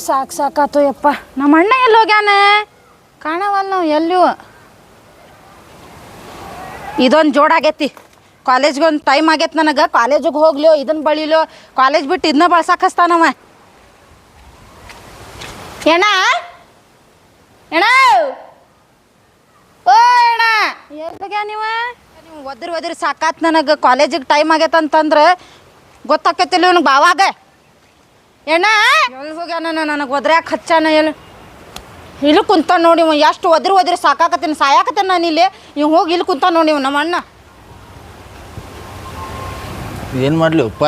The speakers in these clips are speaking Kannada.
ಸಾಕಾತು ಯಪ್ಪ. ನಮ್ಮ ಅಣ್ಣ ಎಲ್ಲಿ ಹೋಗ್ಯಾನ ಕಾಣವಲ್ಲ ನಾವು ಎಲ್ಲಿಯೂ. ಇದೊಂದು ಜೋಡಾಗೈತಿ. ಕಾಲೇಜ್ಗೆ ಒಂದು ಟೈಮ್ ಆಗೈತಿ ನನಗೆ. ಕಾಲೇಜಿಗೆ ಹೋಗ್ಲಿಯೋ ಇದನ್ನ ಬಳಿಲೋ ಕಾಲೇಜ್ ಬಿಟ್ಟು ಇದನ್ನ ಬಳಸಕ್ಕೆ ಹಸ್ತಾನವ. ಎಣ್ಣ ಎಣ್ಣ ಓ ಎಣ್ಣ ಎಲ್ಲಿಗ್ಯಾ ನೀವು ಒದ್ರಿ ಸಾಕಾತ್ ನನಗೆ. ಕಾಲೇಜಿಗೆ ಟೈಮ್ ಆಗೈತೆ ಅಂತಂದ್ರೆ ಗೊತ್ತಾಕೈತಿಲ್ಲ ಇವನಿಗೆ ಬಾವಾಗ. ಎಣ್ಣ ಎಲ್ಲಿ ಹೋಗ್ಯಾನ ನನಗೆ ಒದ್ರ್ಯಾಕೆ ಹಚ್ಚಾನ ಎಲ್ಲಿ ಇಲ್ಲಿ ಕುಂತ ನೋಡಿ ಇವ. ಎಷ್ಟು ಒದ್ರಿ ಸಾಕಾಕತ್ತೀನಿ ಸಾಯಾಕತ್ತೀನಿ ನಾನು ಇಲ್ಲಿ. ಇವ್ ಹೋಗಿ ಇಲ್ಲಿ ಕುಂತ ನೋಡಿ ಇವ್ ನಮ್ಮ ಅಣ್ಣ. ಏನು ಮಾಡಲಿ ಉಪ್ಪ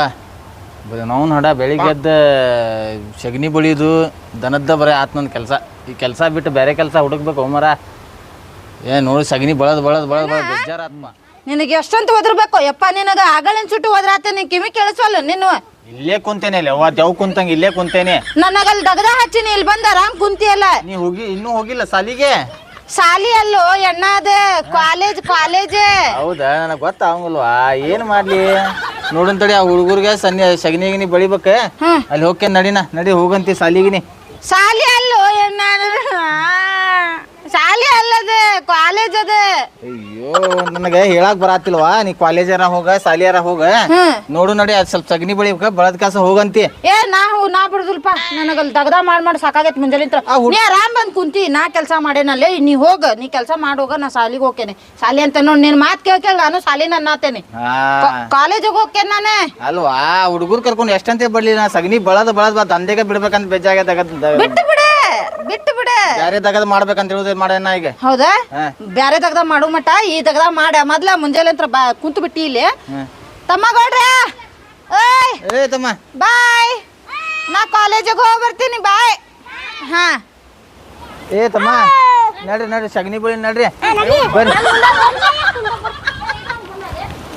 ನಾವು ನಡ ಬೆಳಿಗ್ಗೆ ಎದ್ದ ಸಗಣಿ ಬಳಿಯೋದು ದನದ ಬರೀ ಆತು ನನ್ನ ಕೆಲಸ. ಈ ಕೆಲಸ ಬಿಟ್ಟು ಬೇರೆ ಕೆಲಸ ಹುಡುಕ್ಬೇಕು ಹೋಮರ. ನೋಡಿ ಸಗಣಿ ಬಳದ್ ಬೇಜಾರ ಆತ್ಮ. ನಿನಗೆ ಎಷ್ಟಂತ ಒದರ್ಬೇಕು ಯಪ್ಪ. ನಿನಗೆ ಆಗಳಿನ ಸುಟ್ಟು ಒದ್ರಾತೇನೆ ಕಿವಿ ಕೇಳಿಸಲ್ಲ ನೀನು. ಇಲ್ಲೇ ಕುಂತೇನೆ ಅವ್ವ ದೇವ್ ಕುಂತಂಗೆ ಇಲ್ಲೇ ಕುಂತೇನೆ. ನನಗಲ್ಲಿ ದಗದ ಹಚ್ಚಿನಿ ಇಲ್ಲಿ ಬಂದ ಆರಾಮ್ ಕುಂತಿಯಲ್ಲ. ನೀ ಇನ್ನೂ ಹೋಗಿಲ್ಲ ಸಾಲಿಗೆ? ಸಾಲಿ ಅಲ್ಲೋ ಎಣ್ಣ ಅದೇ ಕಾಲೇಜ್. ಹೌದಾ ನನಗೆ ಗೊತ್ತಾಗಲ್ವಾ ಏನು ಮಾಡ್ಲಿ. ನೋಡಂತಡಿ ಆ ಹುಡುಗರಿಗೆ ಸಗಣಿಗಿನಿ ಬಳಿಬೇಕ. ಅಲ್ಲಿ ಹೋಗ್ಕೆ ನಡಿ ಹೋಗಂತಿ ಸಾಲಿಗಿನಿ. ಸಾಲಿ ಅಲ್ಲೋ ಎಣ್ಣ ಸಾಲಿ ಅಲ್ಲದೆ ಕಾಲೇಜ್ ಅದೇ. ಅಯ್ಯೋ ನನಗೆ ಹೇಳಕ್ ಬರಾತಿಲ್ವಾ. ನೀ ಕಾಲೇಜಾರ ಹೋಗ ಸಾಲಿಯಾರ ಹೋಗ ನೋಡು ನಡಿ. ಅದ್ ಸ್ವಲ್ಪ ಸಗಣಿ ಬಳಿಬೇಕ ಬಳದ ಕಾಸ ಹೋಗಂತಿ. ನಾ ಬಿಡುದಿಲ್ಪ. ನನಗಲ್ಲಿ ದಗದ ಮಾಡಿ ಸಾಕಾಗೈತಿ ಮುಂಜಾನೆ. ನೀ ಆರಾಮ್ ಬಂದ್ ಕುಂತಿ. ನಾ ಕೆಲಸ ಮಾಡೇನಲ್ಲಿ. ನೀ ಹೋಗ ನೀ ಕೆಲಸ ಮಾಡೋಗ. ನಾ ಸಾಲಿಗೆ ಹೋಗ್ತೇನೆ. ಸಾಲಿ ಅಂತ ನೋಡಿ ನಿನ್ ಮಾತ್ ಕೇಳ್ಕೇಳ ನಾನು ಸಾಲಿನ ಅನ್ನತೇನೆ. ಕಾಲೇಜಿಗೆ ಹೋಗ್ತೇನೆ ನಾನೇ ಅಲ್ವಾ. ಹುಡುಗರು ಕರ್ಕೊಂಡು ಎಷ್ಟಂತೆ ಬಡ್ಲಿ. ನಾ ಸಗಣಿ ಬಳದ್ ದಂಧೆಗೆ ಬಿಡ್ಬೇಕಂತ ಬೆಜ್ಜಾಗ ಬಿಟ್ಟು ಬಿಡೆ. ಬ್ಯಾರೆ ದಗದ ಮಾಡ್ಬೇಕಂತ ಹೇಳುದ ಮಾಡೇನ ಈಗ. ಹೌದಾ ಬ್ಯಾರೆ ದಗದ ಮಾಡು ಮಟ ಈ ದಗದ ಮಾಡ ಮೊದ್ಲ ಮುಂಜಾನೆ ಅಂತ ಕುಂತು ಬಿಟ್ಟಿ ಇಲ್ಲಿ. ತಮ್ಮ ಗೌಡ್ರೆ ಏ ತಮ್ಮ ಬಾಯ್. ನಾ ಕಾಲೇಜಿಗೆ ಹೋಗಿ ಬರ್ತೀನಿ ಬಾಯ್. ಹಾ ಏ ತಮ್ಮ ನಡ್ರಿ ಸಗಣಿ ಬಳಿ ನಡ್ರಿ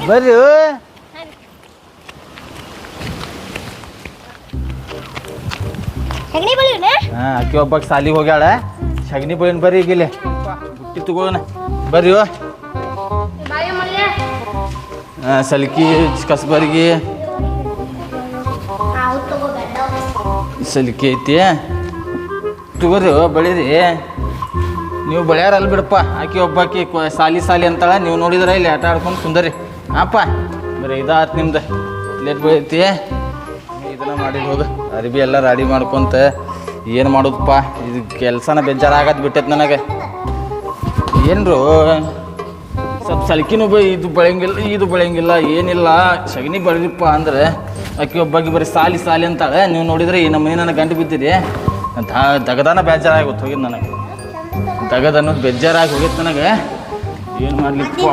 ಬರ್ರಿ. ಅಕ್ಕಿ ಒಬ್ಬಕ್ಕೆ ಸಾಲಿಗೆ ಹೋಗ್ಯಾಳ. ಸಗಣಿ ಬಳಿನ ಬರ್ರಿ ಈಗ ಇಲ್ಲಿ ಬುಟ್ಟಿ ತಗೋಣ ಬರ್ರಿ. ಸಲ್ಕಿ ಕಸಬರ್ಗಿ ಸಲಿಕೆ ಐತಿ ತಗೋರಿ ಬಳಿರಿ. ನೀವು ಬೆಳ್ಯಾರಲ್ಲ ಬಿಡಪ್ಪ. ಆಕಿ ಒಬ್ಬಾಕಿ ಸಾಲಿ ಅಂತಾಳ. ನೀವು ನೋಡಿದ್ರೆ ಇಲ್ಲಿ ಆಟ ಆಡ್ಕೊಂಡು ಕುಂದರಿ ಅಪ್ಪ. ಬರೀ ಇದಾತ್ ನಿಮ್ದು ಲೇಟ್ ಬೆಳೀತಿ. ಇದನ್ನ ಮಾಡಿ ಹೋಗ ಅರಿಬಿ ಎಲ್ಲ ರೆಡಿ ಮಾಡ್ಕೊಂತ ಏನು ಮಾಡೋದಪ್ಪ. ಇದು ಕೆಲಸನ ಬೇಜಾರಾಗದ್ ಬಿಟ್ಟೈತೆ ನನಗೆ. ಏನ್ರು ಸ್ವಲ್ಪ ಸಲ್ಕಿನೂ ಇದು ಬೆಳೆಯಂಗಿಲ್ಲ ಏನಿಲ್ಲ. ಸಗಣಿ ಬೆಳೆದಿಪ್ಪ ಅಂದ್ರೆ ಆಕಿ ಒಬ್ಬಾಕಿ ಬರೀ ಸಾಲಿ ಅಂತಾಳೆ. ನೀವು ನೋಡಿದ್ರೆ ಈ ನಮ್ಮ ನನಗೆ ಗಂಟು ಬಿದ್ದಿರಿ. ದಗದಾನ ಬೇಜಾರಾಗಿ ಹೋಗಿದ್ದು ನನಗೆ. ದಗದ ಅನ್ನೋದು ಬೇಜಾರಾಗಿ ಹೋಗಿತ್ತು ನನಗೆ. ಏನು ಮಾಡ್ಲಿಪ್ಪ.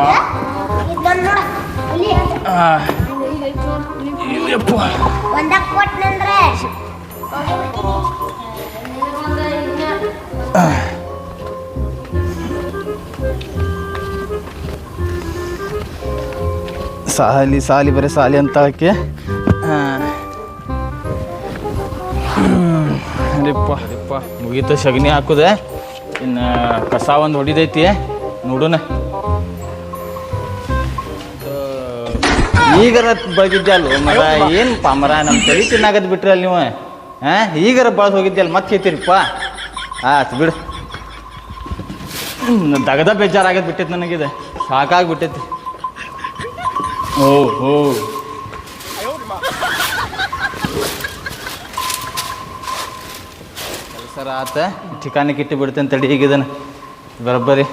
ಸಾಲಿ ಬರೀ ಸಾಲಿ ಅಂತಾಳಕ್ಕೆ. ಅರಿಪ್ಪ ಮುಗೀತ ಸಗಣಿ ಹಾಕುದೆ. ಇನ್ನು ಕಸ ಒಂದು ಹೊಡಿದೈತಿ ನೋಡೋಣ. ಈಗರ ಬಳಗಿದ್ಯಲ್ಲ ಮರ ಏನಪ್ಪ ಮರ ನಮ್ಮ ತಲೆ ತಿನ್ನಾಗದ್ ಬಿಟ್ರಲ್ಲ ನೀವು. ಈಗರ ಬಳದು ಹೋಗಿದ್ಯಲ್ಲ ಮತ್ತೆ ಹೇಳ್ತೀರಿಪ್ಪ. ಆಯ್ತು ಬಿಡು. ದಗದ ಬೇಜಾರಾಗದ್ ಬಿಟ್ಟೈತಿ ನನಗಿದೆ. ಸಾಕಾಗ್ಬಿಟ್ಟೈತಿ. ಓಹೋ ಕೆಲಸರ ಆತ. ಠಿಕಾಣಿಗೆ ಇಟ್ಟು ಬಿಡ್ತೇನೆ ತಡಿ ಈಗಿದನ ಬರೋಬ್ಬರಿ.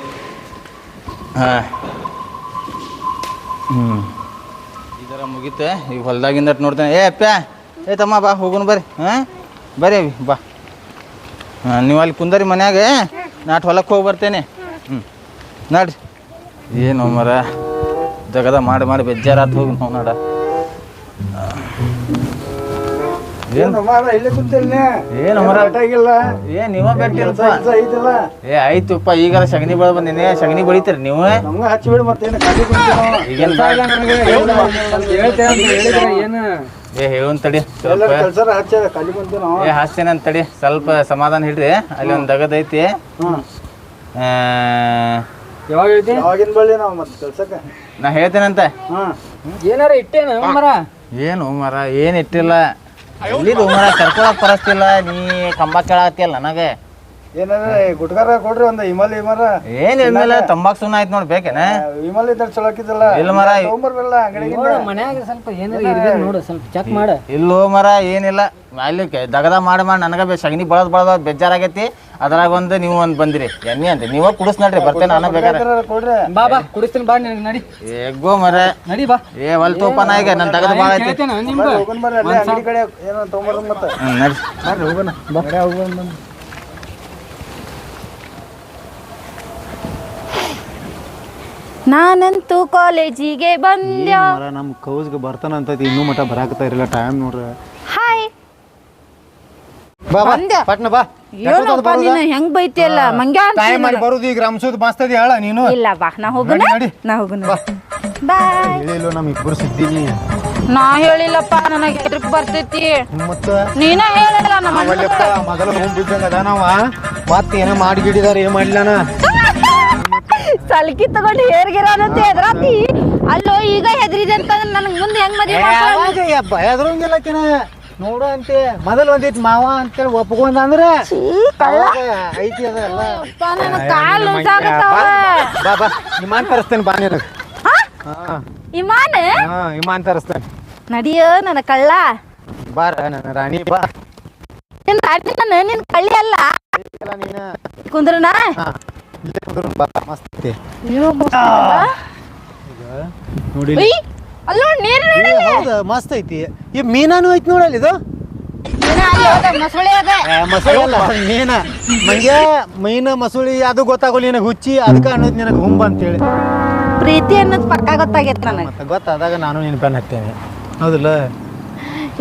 ಇದರ ಮುಗೀತೆ ಈಗ ಹೊಲ್ದಾಗಿಂದ ನೋಡ್ತೇನೆ. ಅಪ್ಪ ತಮ್ಮ ಬಾ ಹೋಗೋಣ ಬರ್ರಿ. ಬರ್ರಿ ಬಾ. ನೀವು ಅಲ್ಲಿ ಕುಂದರಿ ಮನ್ಯಾಗ. ನಾಟ್ ಹೊಲಕ್ಕೆ ಹೋಗಿ ಬರ್ತೇನೆ. ನಡ್ರಿ. ಏನು ಮರ ಜಗದ ಮಾಡಿ ಬೇಜಾರಾತ್ ಹೋಗಿ ನಾವು ನಡ. ಏನು ನೀವ ಬೆಟ್ಟಿಲ್ಪ. ಆಯ್ತುಪ್ಪ ಈಗಾರ ಸಗಣಿ ಬಳ ಬಂದಿನಿ. ಸಗಣಿ ಬಳಿತೀರಿ ನೀವು? ಹೇಳೋನ್ ತಡಿ ಹಾಸ್ತೇನೆ ಅಂತ ತಡಿ. ಸ್ವಲ್ಪ ಸಮಾಧಾನ ಹಿಡ್ರಿ. ಅಲ್ಲಿ ಒಂದು ದಗದ ಐತಿ. ನಾ ಹೇಳ್ತೇನಂತ. ಏನಾರ ಇಟ್ಟೇನ ಮರ? ಏನು ಮರ ಏನು ಇಟ್ಟಿಲ್ಲ. ಎಲ್ಲಿದು ಮರ ಕರ್ಕೊಳಕ್ ಬರಸ್ತಿಲ್ಲ ನೀ ಕಂಬ ಕೇಳಾತಿಯಲ್ಲ ನನಗೆ ಏನಾರ ಗುಟ್ಕಾರ ಕೊಡ್ರಿ ಒಂದು ಹಿಮಾಲಯ ಮರ ಏನ್ ಇಲ್ಲ ತಂಬಾಕ್ ಸುಣ್ಣ ಆಯ್ತು ನೋಡಿ ಬೇಕೇನ ಹಿಮಾಲಯ ಇದ್ರ ಚಲೋ ಹಾಕಿದ್ದಲ್ಲ ಇಲ್ಲ ಮರ ತೊಗೊಂಬರ್ಬಲ್ಲ ಅಂಗಡಿಗೆ ಮನ್ಯಾಗ ಸ್ವಲ್ಪ ಏನಾರ ಇರ್ಬೇಕು ನೋಡು ಸ್ವಲ್ಪ ಚೆಕ್ ಮಾಡ ಇಲ್ಲೋ ಮರ ಏನಿಲ್ಲ ಅಲ್ಲಿ ದಗದ ಮಾಡಿ ನನಗೆ ಸಗಣಿ ಬಳದ್ ಬೇಜಾರಾಗೈತಿ ಅದ್ರಾಗ ಒಂದು ನೀವು ಒಂದು ಬಂದಿರಿ ಎಣ್ಣೆ ಅಂತ ನೀವ ಕುಡಿಸ್ ನೋಡ್ರಿ ಬರ್ತೇನೆ ನಾನು ಬೇಕಾದ್ರೆ ಕೊಡ್ರಿ ಬಾ ಬಾ ಕುಡಿಸ್ತೀನಿ ಬಾ ನಿನಗೆ ನಡಿ ಎಗ್ಗೋ ಮರ ನಡಿ ಬಾ ಏ ಹೊಲ್ ತೋಪನ ಈಗ ನನ್ನ ದಗದ ಭಾಳ ಐತಿ ಹೇಳ್ತೇನೆ ನಿಮ್ಗೆ ಹೋಗೋಣ ಬರ್ರಿ ಅಲ್ಲೇ ಅಂಗಡಿ ಕಡೆ ಏನೋ ತೊಗೊಂಬರ್ರಿ ಮತ್ತೆ ನಡಿ ಬರ್ರಿ ಹೋಗೋಣ ಬರೇ ಹೋಗೋಣ ನಾನಂತೂ ಕಾಲೇಜಿಗೆ ಬಂದ್ಯ. ನಮ್ಮ ಕೌಸ್ಗೆ ಬರ್ತಾನಂತೈತಿ ಇನ್ನೂ ಮಟ ಬರಾಕತ್ತಾ ಇರಲ್ಲ ಟೈಮ್ ನೋಡ್ರಿ ಹಾಯ್ ಬಾ ಬಾ ಬಂದ್ಯ. ಪಟ್ನ ಬಾ ಏನಪ್ಪ ನೀನು ಹೆಂಗ್ ಬೈತಿಯಲ್ಲ ಮಂಗ್ಯ ಟೈಮ್ ಮಾಡಿ ಬರುದು ಈಗ ರಮ್ಸೋದ್ ಮಸ್ತ್ ಅದಿ ಹೇಳ ನೀನು ಇಲ್ಲ ಬಾ ನಾ ಹೋಗುನ ನಡಿ, ನಡಿ. ನಾ ಹೋಗುನ ಬಾಯ್. ಹೇಳಿಲ್ಲ ನಮ್ಮ ಇಬ್ಬರು ಸಿದ್ದಿನಿ ನಾ ಹೇಳಿಲ್ಲಪ್ಪ ನನಗೆ ಹೆದ್ರಿಕ್ ಬರ್ತೈತಿ ಮತ್ತ ನೀನ ಹೇಳಿಲ್ಲ ನಮ್ಮ ಅವಲ್ಲಪ್ಪ ಮೊದಲ ಹೋಗಿ ಬಿದ್ದಂಗ ಅದಾನವ ಮತ್ತೆ ಏನೋ ಮಾಡಿಗಿಡಿದಾರ ಏನ್ ಮಾಡ್ಲಾನ ಸಲ್ಕಿ ತಗೊಂಡು ಹೇರ್ಗಿರೋನಂತ ಹೆದ್ರಾತಿ ಅಲ್ಲೋ ಈಗ ಹೆದ್ರಿದೆ ಅಂತಂದ್ರೆ ನನಗೆ ಮುಂದೆ ಹೆಂಗ್ ಮದುವೆ ಭಯದ್ರಂಗಿಲ್ಲಕಿನ ನೋಡು ಅಂತೆ ಮೊದಲು ಒಂದಿಟ್ ಮಾವ ಅಂತೇಳಿ ಒಪ್ಕೊಂಡ ಅಂದ್ರ ಐತಿ ಅದಲ್ಲ ನನ್ನ ಕಾಲ್ ನುಸಾಗತ್ತಾವ. ಬಾ ಬಾ ಇಮಾನ್ ತರಿಸ್ತೇನೆ ಬಾ ನಿನಗೆ ಇಮಾನ ಇಮಾನ್ ತರಿಸ್ತೇನೆ ನಡಿಯೋ ನನ್ನ ಕಳ್ಳ ಬಾರ ನನ್ನ ರಾಣಿ ಬಾ ನಿನ್ ರಾತ್ರಿ ನಾನು ನಿನ್ ಕಳ್ಳಿ ಅಲ್ಲ ನೀನ ಕುಂದ್ರನ ಇಲ್ಲೇ ಕುಂದ್ರು ಬಾ ಮಸ್ತ್ ಐತಿ ನೋಡಿ ಅಲ್ಲೋ ನೀರು ಹೌದಾ ಮಸ್ತ್ ಐತಿ ಈ ಮೀನಾನು ಐತಿ ನೋಡಲ್ಲ ಇದು ಮಸಳೆ ಅದ ಮಸೂಳಿ ಅಲ್ಲ ಮೀನ ಮಂಗ್ಯ ಮೀನ ಮಸೂಳಿ ಅದು ಗೊತ್ತಾಗೋಲ್ಲ ನಿನಗೆ ಹುಚ್ಚಿ ಅದಕ್ಕೆ ಅನ್ನೋದು ನಿನಗೆ ಹುಂಬ ಅಂತೇಳಿ ಪ್ರೀತಿ ಅನ್ನೋದು ಪಕ್ಕ ಗೊತ್ತಾಗೈತೆ ನನಗೆ ಮತ್ತೆ ಗೊತ್ತಾದಾಗ ನಾನು ನಿನ್ನ ಬೆನ್ನ ಹತ್ತೇನೆ ಹೌದಲ್ಲ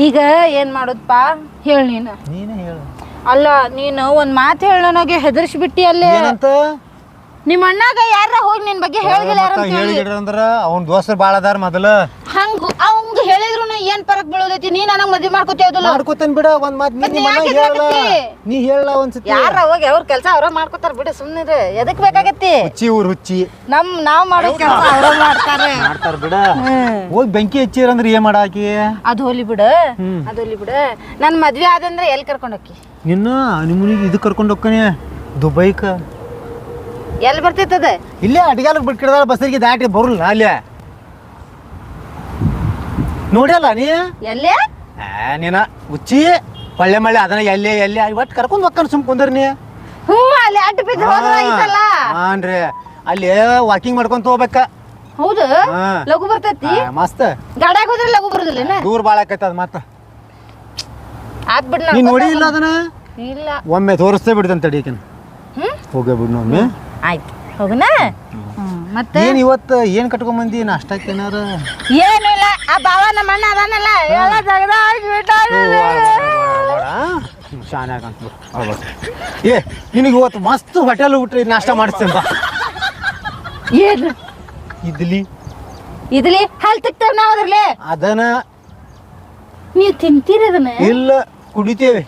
ಈಗ ಏನ್ ಮಾಡೋದಪ್ಪ ಹೇಳ ನೀನು ನೀನೇ ಹೇಳು ಅಲ್ಲ ನೀನು ಒಂದ್ ಮಾತು ಹೇಳ ನನಗೆ ಹೆದರ್ಸ್ಬಿಟ್ಟಿ ಅಲ್ಲೇ ಏನಂತ ನಿಮ್ಮ ಅಣ್ಣಾಗ ಯಾರ ಹೋಗಿ ನಿನ್ ಬಗ್ಗೆ ಹೇಳಿಲ್ಲ ಯಾರ ಅಂತ ಹೇಳಿ ಹೇಳಿಗಿಡ್ರ ಅಂದ್ರ ಅವ್ನ ದೋಸ್ತರು ಭಾಳ ಅದಾರ ಮೊದಲ ಹಂಗ ಅವಂಗ ಹೇಳಿದ್ರು ಏನ್ ಪರಕ್ ಬೀಳೋದೈತಿ ನೀ ನನಗ್ ಮದ್ವಿ ಮಾಡ್ಕೋತೇವದಲ್ಲ ಮಾಡ್ಕೋತೇನ್ ಬಿಡ ಒಂದ್ ಮಾತ್ ಮತ್ತ್ ನೀ ನೀ ಯಾಕ್ ಹೇಳಲ್ಲ ಹೆದ್ರಾಕತ್ತಿ? ನೀ ಹೇಳಲ್ಲ ಒಂದ್ಸತಿ ಯಾರ ಹೋಗಿ ಅವ್ರ ಕೆಲಸ ಅವ್ರ ಮಾಡ್ಕೋತಾರ ಬಿಡು ಸುಮ್ಮನೆ ಎದಕ್ ಬೇಕಾಗತ್ತಿ ಹುಚ್ಚಿ ಊರ್ ಹುಚ್ಚಿ ನಾವ್ ಮಾಡೋ ಕೆಲಸ ಅವ್ರ ಮಾಡ್ತಾರೆ ಮಾಡ್ತಾರ ಬಿಡ ಹೋಗಿ ಬೆಂಕಿ ಹಚ್ಚಿರಂದ್ರ ಏನ್ ಮಾಡಾಕಿ ಅದು ಹೋಲಿ ಬಿಡು ಅದು ಹೋಲಿ ಬಿಡು ನನ್ ಮದ್ವೆ ಆದಂದ್ರೆ ಎಲ್ಲಿ ಕರ್ಕೊಂಡ್ ಹೋಕ್ಕಿ ನಿನ್ನ ನಿಮ್ಮನಿಗೆ ಇದು ಕರ್ಕೊಂಡು ಹೋಗ್ತಾನೆ ದುಬೈಕ ಎಲ್ಲಿ ಬರ್ತೈತದ ಇಲ್ಲೇ ಅಡಿಗಾಲ ಬಿಟ್ಕಿಡ್ದಾಳ ಬಸ್ಸಿಗೆ ದಾಟಿ ಬರಲ್ಲ ಅಲ್ಲೇ ನೋಡ್ಯಲ್ಲ ನೀ ಎಲ್ಲೇ ನೀನ ಹುಚ್ಚಿ ಒಳ್ಳೆ ಮಳೆ ಅದನ್ನ ಎಲ್ಲಿ ಒಟ್ಟು ಕರ್ಕೊಂಡ್ ಹೋಗ್ತಾನ ಸುಮ್ ಕುಂದ್ರಿ ನೀ ಹ್ಞೂ ಅಲ್ಲಿ ಅಡ್ಡ ಬಿದ್ದು ಹೋದ್ರ ಐತಲ್ಲ ಹಾನ್ರಿ ಅಲ್ಲಿ ವಾಕಿಂಗ್ ಮಾಡ್ಕೊಂತ ಹೋಗ್ಬೇಕ ಹೌದು ಹಾ. ಲಘು ಬರ್ತೈತಿ ಮಸ್ತ್ ಗಾಡ್ಯಾಗ ಹೋದ್ರೆ ಲಘು ಬರುದಿಲ್ಲ ದೂರ ಭಾಳ ಆಕೈತ ಅದ್ ಮತ್ತ ಆಗ್ಬಿಡ್ ನೀ ನೋಡಿ ಇಲ್ಲ ಅದನ್ನ ಇಲ್ಲ ಒಮ್ಮೆ ತೋರಿಸ್ತೇ ಬಿಡ್ತಂತ ತಡಿಯಕಿನ ಹೋಗೇ ಬಿಡ್ ಒಮ್ಮೆ ಆಯ್ತು ಹೋಗುನ ಮತ್ತೆ ಏನ್ ಇವತ್ತು ಏನ್ ಕಟ್ಕೊಂಡ್ ಬಂದಿ ನಾಷ್ಟಕ್ಕೆ ಏನಾರ ಏನಿಲ್ಲ ಆ ಬಾವ ನಮ್ಮ ಅಣ್ಣ ಅದಾನಲ್ಲ ಎಲ್ಲ ಜಗದ ಶಾನೆ ಆಗಂತ ಏ ನಿನಗೆ ಇವತ್ತು ಮಸ್ತ್ ಹೋಟೆಲ್ ಊಟ ನಾಷ್ಟ ಮಾಡಿಸ್ತೇನೆ ಬಾ ಏನು ಇಡ್ಲಿ ಇದ್ಲಿ ಹಲ್ ತಿಕ್ತೇವ್ ನಾವ್ ಅದ್ರಲ್ಲಿ ಅದನ್ನ ನೀವು ತಿಂತೀರಿ ಅದನ್ನ ಇಲ್ಲ ಕುಡಿತೇವೆ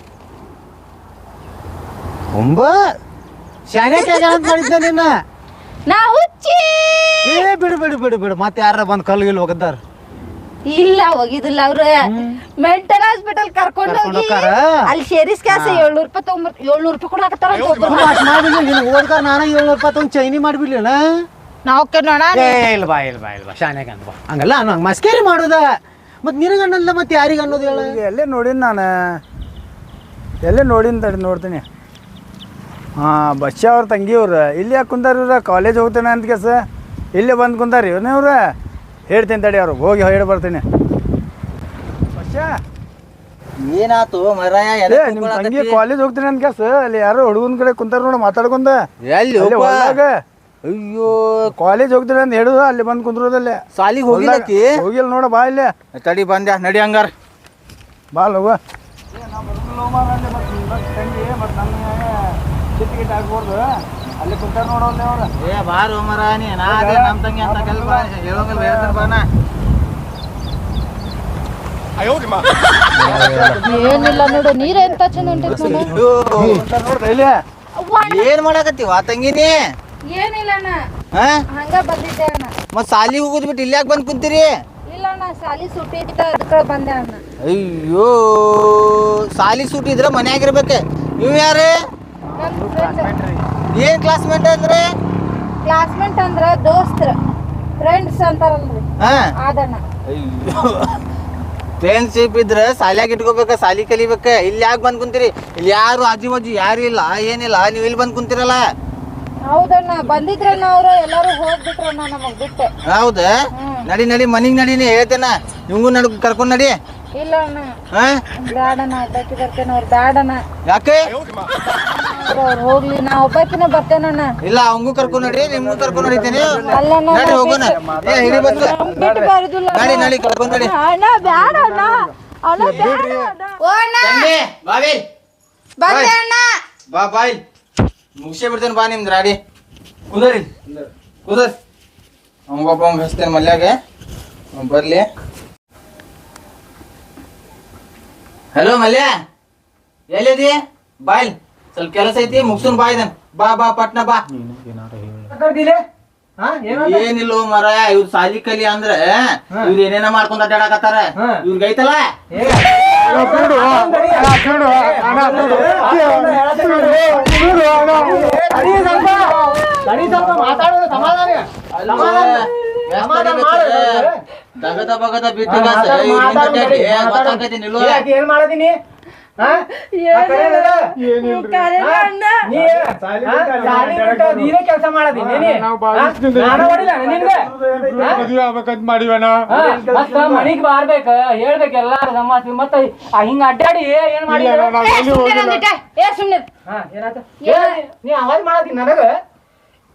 ಒಂಬ ಶಾನೆ ಅಂತ ಮಾಡಿದ್ದೆ ನಿನ್ನ ನಾ ಹುಚ್ಚಿ ಏ ಬಿಡು ಬಿಡು ಬಿಡು ಬಿಡು ಮತ್ತೆ ಯಾರ ಬಂದ್ ಕಲ್ಲು ಗಿಲ್ ಹೋಗದ್ದಾರ ಇಲ್ಲ ಹೋಗಿದಿಲ್ಲ ಅವ್ರು ಮೆಂಟಲ್ ಹಾಸ್ಪಿಟಲ್ ಕರ್ಕೊಂಡು ಕರ್ಕೊಂಡ್ ಹೋಗಿ ಹೋಗಾರ? ಅಲ್ಲಿ ಶೇರಿಸ್ ಕ್ಯಾಸ 700 ರೂಪಾಯಿ ತಗೊಂಬರ್ 700 ರೂಪಾಯಿ ಕೊಡಾಕತ್ತಾರ ಅಂತ ಒಬ್ರು ಮಾಡಿಬಿಡ್ಲಿ ನಿನ್ ಓದ್ಕ ನಾನು 700 ರೂಪಾಯಿ ತಗೊಂಡ್ ಚೈನಿ ಮಾಡಿಬಿಡ್ಲಿಲ್ಲ ನಾವ್ ನೋಡ ಏ ಇಲ್ಲ ಬಾ ಶಾನ್ಯಾಗ ಅಂತ ಬಾ ಹಂಗಲ್ಲ ಹಂಗ ಮಸ್ಕೇರಿ ಮಾಡೋದ ಮತ್ ನಿನಗೆ ಅನ್ನಲ್ಲ ಮತ್ತೆ ಯಾರಿಗೆ ಅನ್ನೋದು ಹೇಳ ಎಲ್ಲೇ ನೋಡಿನ ನಾನು ಎಲ್ಲೇ ನೋಡಿನ ತಡಿ ನೋಡ್ತೀನಿ ಹಾಂ ಬಸ್ಸಾ ಅವ್ರ ತಂಗಿಯವ್ರು ಇಲ್ಲಿ ಯಾಕೆ ಕುಂತಾರ ಇವ್ರ ಕಾಲೇಜ್ ಹೋಗ್ತೇನೆ ಅಂತ ಕೆಸ ಇಲ್ಲೇ ಬಂದು ಕುಂತಾರ ಇವ್ರನ್ನೇ ಅವ್ರ ಹೇಳ್ತೀನಿ ತಡಿ ಅವ್ರಿಗೆ ಹೋಗಿ ಹೇಳಿ ಬರ್ತೀನಿ ಬಸ್ಸಾ ಏನಾತು ಮರಾಯ ಏ ನಿಮ್ಮ ತಂಗಿ ಕಾಲೇಜ್ ಹೋಗ್ತೀನಿ ಅಂತ ಕೆಸ ಅಲ್ಲಿ ಯಾರೋ ಹುಡುಗನ ಕಡೆ ಕುಂತಾರ ನೋಡ ಮಾತಾಡ್ಕೊಂಡ ಎಲ್ಲಿ ಅಲ್ಲಿ ಹೊಲ್ದಾಗ ಅಯ್ಯೋ ಕಾಲೇಜ್ ಹೋಗ್ತೀನಿ ಅಂತ ಹೇಳುದು ಅಲ್ಲಿ ಬಂದು ಕುಂದ್ರೋದಲ್ಲೇ ಸಾಲಿಗೆ ಹೋಗಿಲ್ಲಕಿ ಹೋಗಿಲ್ಲ ನೋಡ ಬಾ ಇಲ್ಲೇ ತಡಿ ಬಂದ್ಯಾ ನಡಿ ಹಂಗಾರ ಬಾ ಹೋಗ ತಂಗಿ ಮತ್ತು ನನ್ನ ಕಿಟ್ ಹಾಕ್ಬಾರ್ದು ಅಲ್ಲಿ ಕುಂತಾರ ನೋಡೋಲ್ಲೇ ಅವ್ರು ಏ ಬಾರು ಮರ ನೀ ನಾ ಅದೇ ನಮ್ಮ ತಂಗಿ ಅಂತ ಕೆಲಸ ಹೇಳೋಂಗಿಲ್ಲ ಹೇಳ್ತಾನೆ ಬಾನ ಏನಿಲ್ಲ ನೋಡು ನೀರ್ ಎಂತ ಚಂದ ಉಂಟೈತಿ ನೋಡ್ದ ಇಲ್ಲಿ ಏನ್ ಮಾಡಕತ್ತೀವ ತಂಗಿನಿ ಏನಿಲ್ಲ ಅಣ್ಣ ಹಾ ಹಂಗ ಬಂದಿದ್ದೆ ಅಣ್ಣ ಮತ್ ಸಾಲಿಗೆ ಹೋಗುದ್ ಬಿಟ್ಟು ಇಲ್ಲಿ ಯಾಕೆ ಬಂದ್ ಕುಂತೀರಿ ಇಲ್ಲ ಅಣ್ಣ ಸಾಲಿ ಸುಟ್ಟಿ ಇತ್ತ ಅದಕ್ಕೆ ಬಂದೆ ಅಣ್ಣ. ಅಯ್ಯೋ ಸಾಲಿ ಸೂಟಿದ್ರೆ ಮನ್ಯಾಗಿರ್ಬೇಕು. ನೀವು ಯಾರು? ಏನ್ ಕ್ಲಾಸ್ಮೇಟ್ ಅಂದ್ರೆ? ಕ್ಲಾಸ್ಮೇಟ್ ಅಂದ್ರ ದೋಸ್ತ್ರ ಫ್ರೆಂಡ್ಸ್ ಅಂತಾರಲ್ರಿ ಹಾ ಅದಣ್ಣ. ಅಯ್ಯೋ ಫ್ರೆಂಡ್ಶಿಪ್ ಇದ್ರೆ ಸಾಲಿಯಾಗ ಇಟ್ಕೋಬೇಕ, ಸಾಲಿ ಕಲಿಬೇಕ. ಇಲ್ಲಿ ಯಾಕೆ ಬಂದ್ ಕುಂತೀರಿ? ಇಲ್ಲಿ ಯಾರು ಆಜು ಬಾಜು ಯಾರು ಇಲ್ಲ, ಏನಿಲ್ಲ, ನೀವು ಇಲ್ಲಿ ಬಂದ್ ಕುಂತಿರಲ್ಲ. ಹೌದಣ್ಣ ಬಂದಿದ್ರಣ್ಣ ಅವ್ರು ಎಲ್ಲಾರು ಹೋಗ್ಬಿಟ್ರಣ್ಣ ನಮಗ್ ಬಿಟ್ಟೆ. ಹೌದಾ? ನಡಿ ನಡಿ ಮನಿಗ್ ನಡಿನಿ ಹೇಳ್ತೇನ. ನಿಮ್ಗೂ ಕರ್ಕೊಂಡ್ ನಡಿ. ಇಲ್ಲ ಅಣ್ಣ ಹಾ ಬ್ಯಾಡಣ್ಣ ಒಬ್ಬಾಕಿ ಬರ್ತೇನೆ. ಅವ್ರು ಬ್ಯಾಡಣ್ಣ ಯಾಕೆ? ಅವ್ರು ಹೋಗ್ಲಿ ನಾ ಒಬ್ಬಾಕಿನ ಬರ್ತೇನಣ್ಣ. ಇಲ್ಲ ಅವಂಗೂ ಕರ್ಕೊಂಡ್ ನಡಿ, ನಿಮ್ಗೂ ಕರ್ಕೊಂಡ್ ನಡಿತೇನೆ. ಅಲ್ಲಣ್ಣ ನಡಿ ಹೋಗೋಣ. ಏ ಹಿಡಿ ಬಸ್. ಬಿಟ್ಟು ಬರುದಿಲ್ಲ ನಡಿ ನಡಿ ಕರ್ಕೊಂಡ್ ನಡಿ. ಅಣ್ಣ ಬ್ಯಾಡಣ್ಣ ಅಣ್ಣ ಬ್ಯಾಡಣ್ಣ. ಓ ಅಣ್ಣ ತಂದೆ, ಬಾವಿ ಬಂದೆ ಅಣ್ಣ. ಬಾ ಬಾಯ್ ಮುಗಿಸೇ ಬಿಡ್ತೇನೆ. ಬಾ ನಿಮ್ದು ರಾಡಿ ಕುದರಿ ಕುದರ್. ಅವಂಗೊಬ್ಬ ಹಚ್ತೇನೆ ಮಲ್ಯಾಗ, ಅವ್ನ್ ಬರ್ಲಿ. ಹಲೋ ಮಲ್ಯ, ಎಲ್ಲಿದಿ? ಬಾಯ್ ಸ್ವಲ್ಪ ಕೆಲಸ ಐತಿ, ಮುಗ್ಸುನ್ ಬಾ ಇದನ್. ಬಾ ಬಾ ಪಟ್ನ ಬಾ. ಏನಿಲ್ಲ ಮರ, ಇವ್ರ ಸಾಲಿ ಕಲಿ ಅಂದ್ರ ಇವ್ರ ಏನೇನ ಮಾಡ್ಕೊಂಡ್ ಅಡ್ಡಾಡಕತ್ತಾರ. ಇವ್ರಿಗೆ ಐತಲ್ಲ ದಗದ ಬಗದ ಬಿಟ್ಟು ಏನ್ ಮಾಡದೀನಿ? ನೀನೇ ಕೆಲಸ ಮಾಡದೀನಿ. ಮನಿಗ್ ಬಾರ್ಬೇಕ ಹೇಳ್ಬೇಕು ಎಲ್ಲಾರು ಸಮಾಜ ಮತ್ತ ಹಿಂಗ ಅಡ್ಡಾಡಿ ಏನ್ ಮಾಡಿ ಏ ಸುಮ್ನೆ ನೀ ಅವಾಜ್ ಮಾಡತಿ ನನಗ?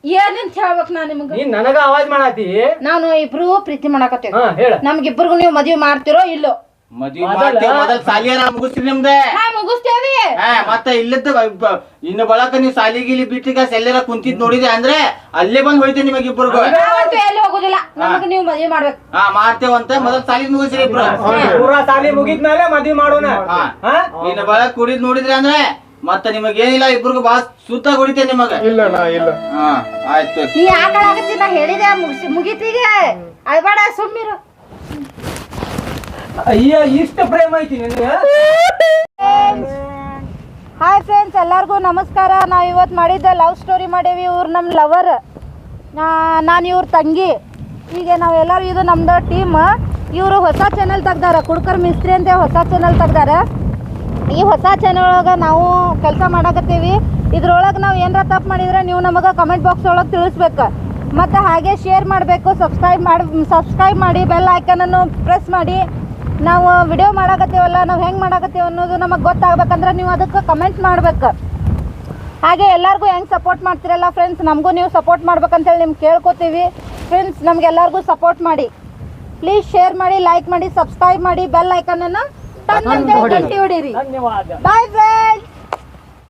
ಏನಂತ ಹೇಳ್ಬೇಕು ನಾ ನಿಮ್ಗ? ನೀನ್ ನನಗ ಅವಾಜ್ ಮಾಡತಿ? ನಾನು ಇಬ್ರು ಪ್ರೀತಿ ಮಾಡಕತ್ತೇವೆ. ಹೇಳ. ನಮ್ಗಿಬ್ರಿಗೂ ನೀವು ಮದ್ವಿ ಮಾಡ್ತಿರೋ ಇಲ್ಲೋ? ಮದ್ವಿ ಮಾಡ್ತೀವಿ. ಮೊದಲ್ ಸಾಲಿಯಾರ ಮುಗಿಸ್ತೀರಿ ನಿಮ್ದೆ. ಹಾ ಮುಗಿಸ್ತೇವಿ. ಮತ್ತೆ ಇಲ್ಲದ ಇನ್ನು ಬಳಕ ನೀವು ಸಾಲಿಗಿಲಿ ಬಿಟ್ಟಿಗ ಎಲ್ಲಾರ ಕುಂತಿದ್ ನೋಡಿದೆ ಅಂದ್ರೆ ಅಲ್ಲೇ ಬಂದ್ ಹೋಯ್ತೇನೆ ನಿಮಗೆ ಇಬ್ಬರಿಗೂ. ನಾವಂತೂ ಎಲ್ಲಿ ಹೋಗುದಿಲ್ಲ, ನಮಗ್ ನೀವು ಮದ್ವಿ ಮಾಡ್ಬೇಕು. ಹಾ ಮಾಡ್ತೇವಂತ. ಮೊದಲ್ ಸಾಲಿ ಮುಗಿಸ್ರಿ ಇಬ್ರು. ಪೂರಾ ಸಾಲಿ ಮುಗಿದ್ಮೇಲೆ ಮದ್ವಿ ಮಾಡೋಣ. ಇನ್ನು ಬಳಕ ಕುಡಿದ್ ನೋಡಿದ್ರಿ ಅಂದ್ರೆ ಮತ್ತೆ ನಿಮಗ್ ಏನಿಲ್ಲ, ಇಬ್ರಿಗೂ ಬಾಸ್ ಸುತ್ತ ಹೊಡಿತೇನೆ ನಿಮಗ. ಇಲ್ಲ ಇಲ್ಲ. ಹಾ ಆಯ್ತು. ನೀ ಯಾಕಾಗತ್ತಿ? ನಾ ಹೇಳಿದೆ ಮುಗಿತೀಗ ಅಳ್ಬೇಡ ಸುಮ್ಮಿರು. ಅಯ್ಯ ಇಷ್ಟ ಪ್ರೇಮ ಐತಿ ನಿನಗೆ? ಹಾಯ್ ಫ್ರೆಂಡ್ಸ್, ಎಲ್ಲರಿಗೂ ನಮಸ್ಕಾರ. ನಾವು ಇವತ್ತು ಮಾಡಿದ್ದ ಲವ್ ಸ್ಟೋರಿ ಮಾಡೇವಿ. ಇವ್ರು ನಮ್ಮ ಲವರ್, ನಾನು ಇವ್ರ ತಂಗಿ. ಈಗ ನಾವೆಲ್ಲರೂ ಇದು ನಮ್ದು ಟೀಮ್. ಇವರು ಹೊಸ ಚಾನಲ್ ತೆಗ್ದಾರ, ಕುಡ್ಕರ್ ಮಿಸ್ತ್ರಿ ಅಂತ ಹೊಸ ಚಾನಲ್ ತೆಗ್ದಾರ. ಈ ಹೊಸ ಚಾನಲ್ ಒಳಗೆ ನಾವು ಕೆಲಸ ಮಾಡಕತ್ತೀವಿ. ಇದ್ರೊಳಗೆ ನಾವು ಏನಾರ ತಪ್ಪು ಮಾಡಿದ್ರೆ ನೀವು ನಮಗೆ ಕಮೆಂಟ್ ಬಾಕ್ಸ್ ಒಳಗೆ ತಿಳಿಸ್ಬೇಕು. ಮತ್ತು ಹಾಗೆ ಶೇರ್ ಮಾಡಬೇಕು, ಸಬ್ಸ್ಕ್ರೈಬ್ ಮಾಡಿ ಬೆಲ್ ಐಕನನ್ನು ಪ್ರೆಸ್ ಮಾಡಿ. ನಾವು ವಿಡಿಯೋ ಮಾಡಕತ್ತೀವಲ್ಲ, ನಾವು ಹೆಂಗೆ ಮಾಡಕತ್ತೀವಿ ಅನ್ನೋದು ನಮಗೆ ಗೊತ್ತಾಗ್ಬೇಕಂದ್ರೆ ನೀವು ಅದಕ್ಕೆ ಕಮೆಂಟ್ ಮಾಡ್ಬೇಕು. ಹಾಗೆ ಎಲ್ಲರಿಗೂ ಹೆಂಗೆ ಸಪೋರ್ಟ್ ಮಾಡ್ತೀರಲ್ಲ ಫ್ರೆಂಡ್ಸ್, ನಮಗೂ ನೀವು ಸಪೋರ್ಟ್ ಮಾಡ್ಬೇಕಂತೇಳಿ ನಿಮ್ಗೆ ಕೇಳ್ಕೊತೀವಿ. ಫ್ರೆಂಡ್ಸ್ ನಮಗೆಲ್ಲರಿಗೂ ಸಪೋರ್ಟ್ ಮಾಡಿ, ಪ್ಲೀಸ್ ಶೇರ್ ಮಾಡಿ, ಲೈಕ್ ಮಾಡಿ, ಸಬ್ಸ್ಕ್ರೈಬ್ ಮಾಡಿ, ಬೆಲ್ ಐಕನನ್ನು ಟನ್ ಅಂತ ಗಂಟೆ ಹೊಡೀರಿ. ಧನ್ಯವಾದ. Bye friends.